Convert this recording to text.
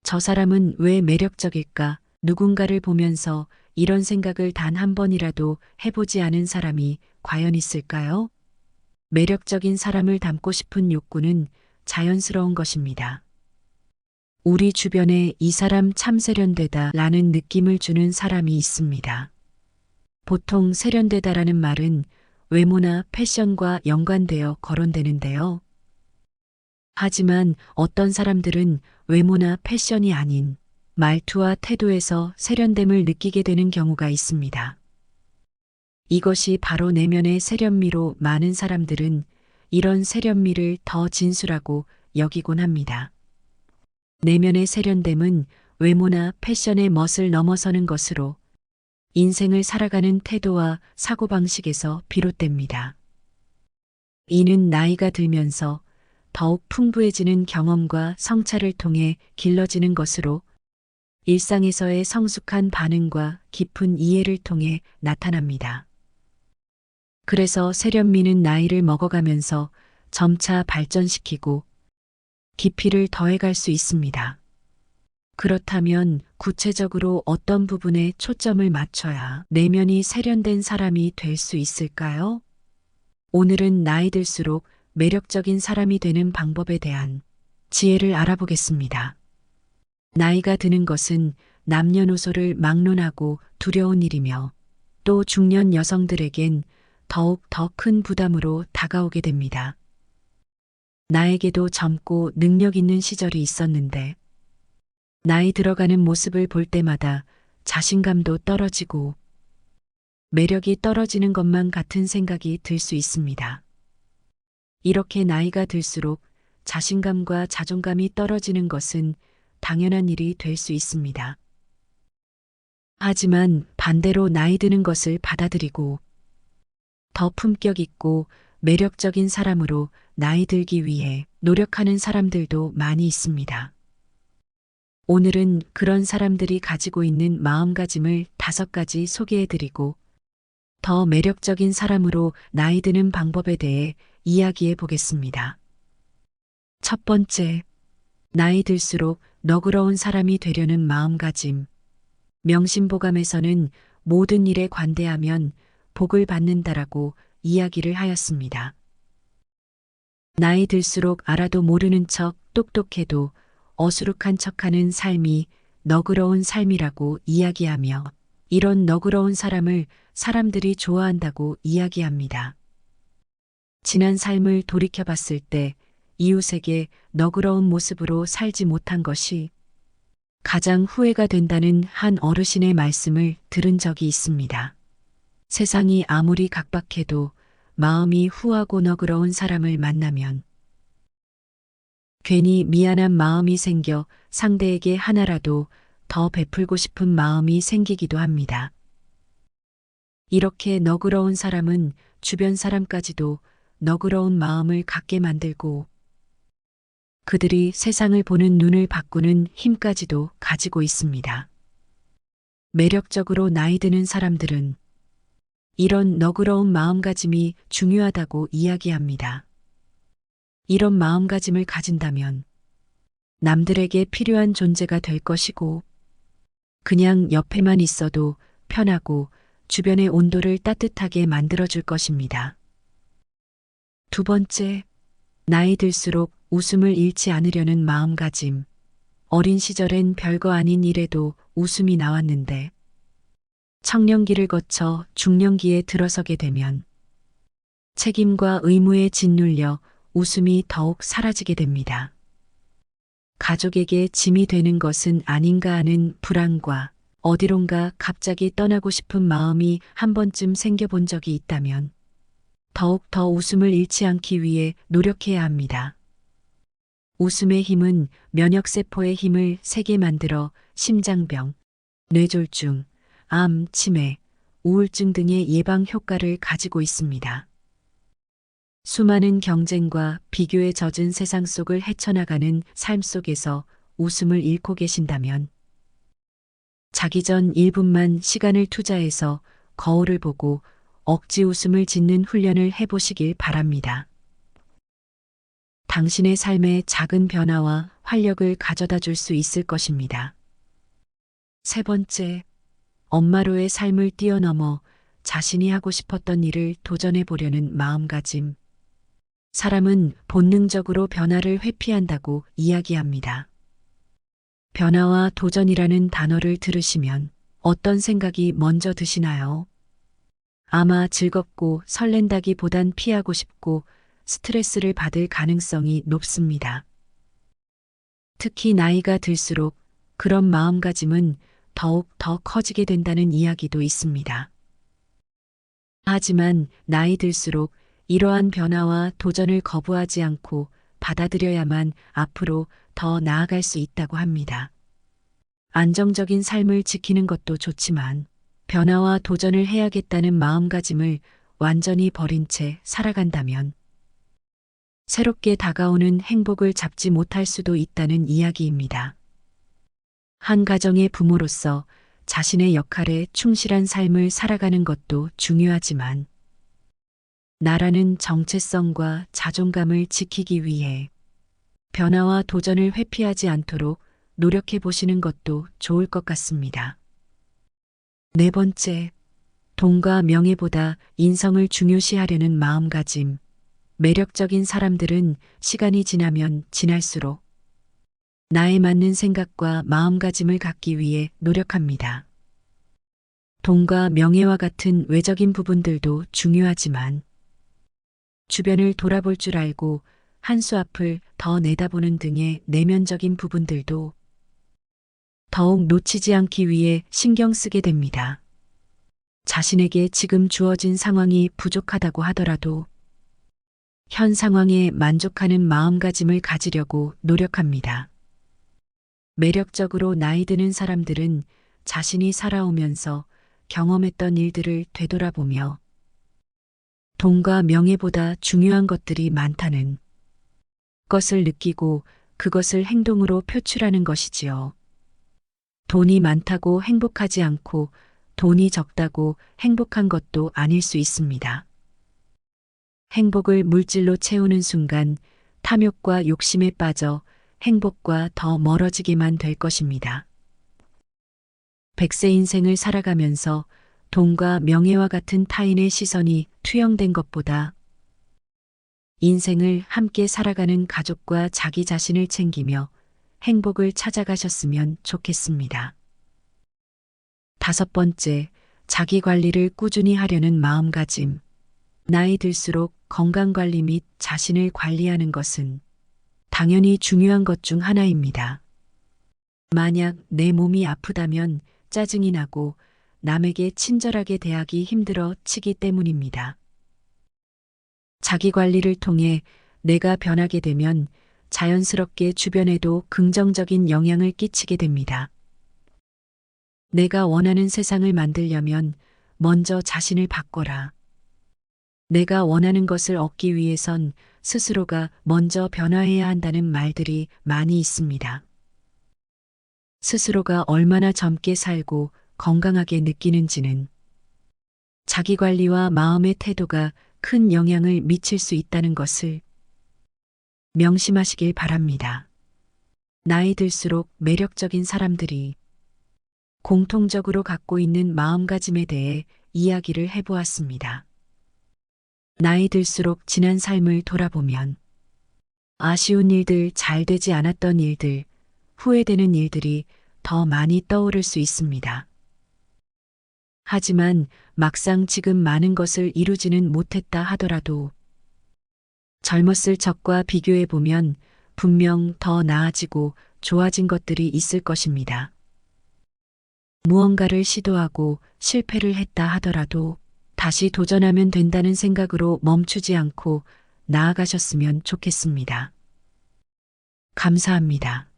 저 사람은 왜 매력적일까? 누군가를 보면서 이런 생각을 단 한 번이라도 해보지 않은 사람이 과연 있을까요? 매력적인 사람을 닮고 싶은 욕구는 자연스러운 것입니다. 우리 주변에 이 사람 참 세련되다 라는 느낌을 주는 사람이 있습니다. 보통 세련되다라는 말은 외모나 패션과 연관되어 거론되는데요. 하지만 어떤 사람들은 외모나 패션이 아닌 말투와 태도에서 세련됨을 느끼게 되는 경우가 있습니다. 이것이 바로 내면의 세련미로 많은 사람들은 이런 세련미를 더 진수라고 여기곤 합니다. 내면의 세련됨은 외모나 패션의 멋을 넘어서는 것으로 인생을 살아가는 태도와 사고방식에서 비롯됩니다. 이는 나이가 들면서 더욱 풍부해지는 경험과 성찰을 통해 길러지는 것으로 일상에서의 성숙한 반응과 깊은 이해를 통해 나타납니다. 그래서 세련미는 나이를 먹어가면서 점차 발전시키고 깊이를 더해갈 수 있습니다. 그렇다면 구체적으로 어떤 부분에 초점을 맞춰야 내면이 세련된 사람이 될 수 있을까요? 오늘은 나이 들수록 매력적인 사람이 되는 방법에 대한 지혜를 알아보겠습니다. 나이가 드는 것은 남녀노소를 막론하고 두려운 일이며 또 중년 여성들에겐 더욱 더 큰 부담으로 다가오게 됩니다. 나에게도 젊고 능력 있는 시절이 있었는데 나이 들어가는 모습을 볼 때마다 자신감도 떨어지고 매력이 떨어지는 것만 같은 생각이 들 수 있습니다. 이렇게 나이가 들수록 자신감과 자존감이 떨어지는 것은 당연한 일이 될 수 있습니다. 하지만 반대로 나이 드는 것을 받아들이고 더 품격 있고 매력적인 사람으로 나이 들기 위해 노력하는 사람들도 많이 있습니다. 오늘은 그런 사람들이 가지고 있는 마음가짐을 5가지 소개해드리고 더 매력적인 사람으로 나이 드는 방법에 대해 이야기해 보겠습니다. 첫 번째, 나이 들수록 너그러운 사람이 되려는 마음가짐. 명심보감에서는 모든 일에 관대하면 복을 받는다라고 이야기를 하였습니다. 나이 들수록 알아도 모르는 척 똑똑해도 어수룩한 척하는 삶이 너그러운 삶이라고 이야기하며 이런 너그러운 사람을 사람들이 좋아한다고 이야기합니다. 지난 삶을 돌이켜 봤을 때 이웃에게 너그러운 모습으로 살지 못한 것이 가장 후회가 된다는 한 어르신의 말씀을 들은 적이 있습니다. 세상이 아무리 각박해도 마음이 후하고 너그러운 사람을 만나면 괜히 미안한 마음이 생겨 상대에게 하나라도 더 베풀고 싶은 마음이 생기기도 합니다. 이렇게 너그러운 사람은 주변 사람까지도 너그러운 마음을 갖게 만들고 그들이 세상을 보는 눈을 바꾸는 힘까지도 가지고 있습니다. 매력적으로 나이 드는 사람들은 이런 너그러운 마음가짐이 중요하다고 이야기합니다. 이런 마음가짐을 가진다면 남들에게 필요한 존재가 될 것이고 그냥 옆에만 있어도 편하고 주변의 온도를 따뜻하게 만들어줄 것입니다. 두 번째, 나이 들수록 웃음을 잃지 않으려는 마음가짐. 어린 시절엔 별거 아닌 일에도 웃음이 나왔는데 청년기를 거쳐 중년기에 들어서게 되면 책임과 의무에 짓눌려 웃음이 더욱 사라지게 됩니다. 가족에게 짐이 되는 것은 아닌가 하는 불안과 어디론가 갑자기 떠나고 싶은 마음이 한 번쯤 생겨본 적이 있다면 더욱 더 웃음을 잃지 않기 위해 노력해야 합니다. 웃음의 힘은 면역세포의 힘을 세게 만들어 심장병, 뇌졸중, 암, 치매, 우울증 등의 예방 효과를 가지고 있습니다. 수많은 경쟁과 비교에 젖은 세상 속을 헤쳐나가는 삶 속에서 웃음을 잃고 계신다면 자기 전 1분만 시간을 투자해서 거울을 보고 억지 웃음을 짓는 훈련을 해보시길 바랍니다. 당신의 삶에 작은 변화와 활력을 가져다 줄 수 있을 것입니다. 세 번째, 엄마로의 삶을 뛰어넘어 자신이 하고 싶었던 일을 도전해 보려는 마음가짐. 사람은 본능적으로 변화를 회피한다고 이야기합니다. 변화와 도전이라는 단어를 들으시면 어떤 생각이 먼저 드시나요? 아마 즐겁고 설렌다기보단 피하고 싶고 스트레스를 받을 가능성이 높습니다. 특히 나이가 들수록 그런 마음가짐은 더욱 더 커지게 된다는 이야기도 있습니다. 하지만 나이 들수록 이러한 변화와 도전을 거부하지 않고 받아들여야만 앞으로 더 나아갈 수 있다고 합니다. 안정적인 삶을 지키는 것도 좋지만 변화와 도전을 해야겠다는 마음가짐을 완전히 버린 채 살아간다면 새롭게 다가오는 행복을 잡지 못할 수도 있다는 이야기입니다. 한 가정의 부모로서 자신의 역할에 충실한 삶을 살아가는 것도 중요하지만 나라는 정체성과 자존감을 지키기 위해 변화와 도전을 회피하지 않도록 노력해 보시는 것도 좋을 것 같습니다. 네 번째, 돈과 명예보다 인성을 중요시하려는 마음가짐. 매력적인 사람들은 시간이 지나면 지날수록 나에 맞는 생각과 마음가짐을 갖기 위해 노력합니다. 돈과 명예와 같은 외적인 부분들도 중요하지만 주변을 돌아볼 줄 알고 한 수 앞을 더 내다보는 등의 내면적인 부분들도 더욱 놓치지 않기 위해 신경 쓰게 됩니다. 자신에게 지금 주어진 상황이 부족하다고 하더라도 현 상황에 만족하는 마음가짐을 가지려고 노력합니다. 매력적으로 나이 드는 사람들은 자신이 살아오면서 경험했던 일들을 되돌아보며 돈과 명예보다 중요한 것들이 많다는 것을 느끼고 그것을 행동으로 표출하는 것이지요. 돈이 많다고 행복하지 않고 돈이 적다고 행복한 것도 아닐 수 있습니다. 행복을 물질로 채우는 순간 탐욕과 욕심에 빠져 행복과 더 멀어지기만 될 것입니다. 100세 인생을 살아가면서 돈과 명예와 같은 타인의 시선이 투영된 것보다 인생을 함께 살아가는 가족과 자기 자신을 챙기며 행복을 찾아가셨으면 좋겠습니다. 다섯 번째, 자기 관리를 꾸준히 하려는 마음가짐. 나이 들수록 건강관리 및 자신을 관리하는 것은 당연히 중요한 것 중 하나입니다. 만약 내 몸이 아프다면 짜증이 나고 남에게 친절하게 대하기 힘들어 치기 때문입니다. 자기 관리를 통해 내가 변하게 되면 자연스럽게 주변에도 긍정적인 영향을 끼치게 됩니다. 내가 원하는 세상을 만들려면 먼저 자신을 바꿔라. 내가 원하는 것을 얻기 위해선 스스로가 먼저 변화해야 한다는 말들이 많이 있습니다. 스스로가 얼마나 젊게 살고 건강하게 느끼는지는 자기 관리와 마음의 태도가 큰 영향을 미칠 수 있다는 것을 명심하시길 바랍니다. 나이 들수록 매력적인 사람들이 공통적으로 갖고 있는 마음가짐에 대해 이야기를 해보았습니다. 나이 들수록 지난 삶을 돌아보면 아쉬운 일들, 잘 되지 않았던 일들, 후회되는 일들이 더 많이 떠오를 수 있습니다. 하지만 막상 지금 많은 것을 이루지는 못했다 하더라도 젊었을 적과 비교해 보면 분명 더 나아지고 좋아진 것들이 있을 것입니다. 무언가를 시도하고 실패를 했다 하더라도 다시 도전하면 된다는 생각으로 멈추지 않고 나아가셨으면 좋겠습니다. 감사합니다.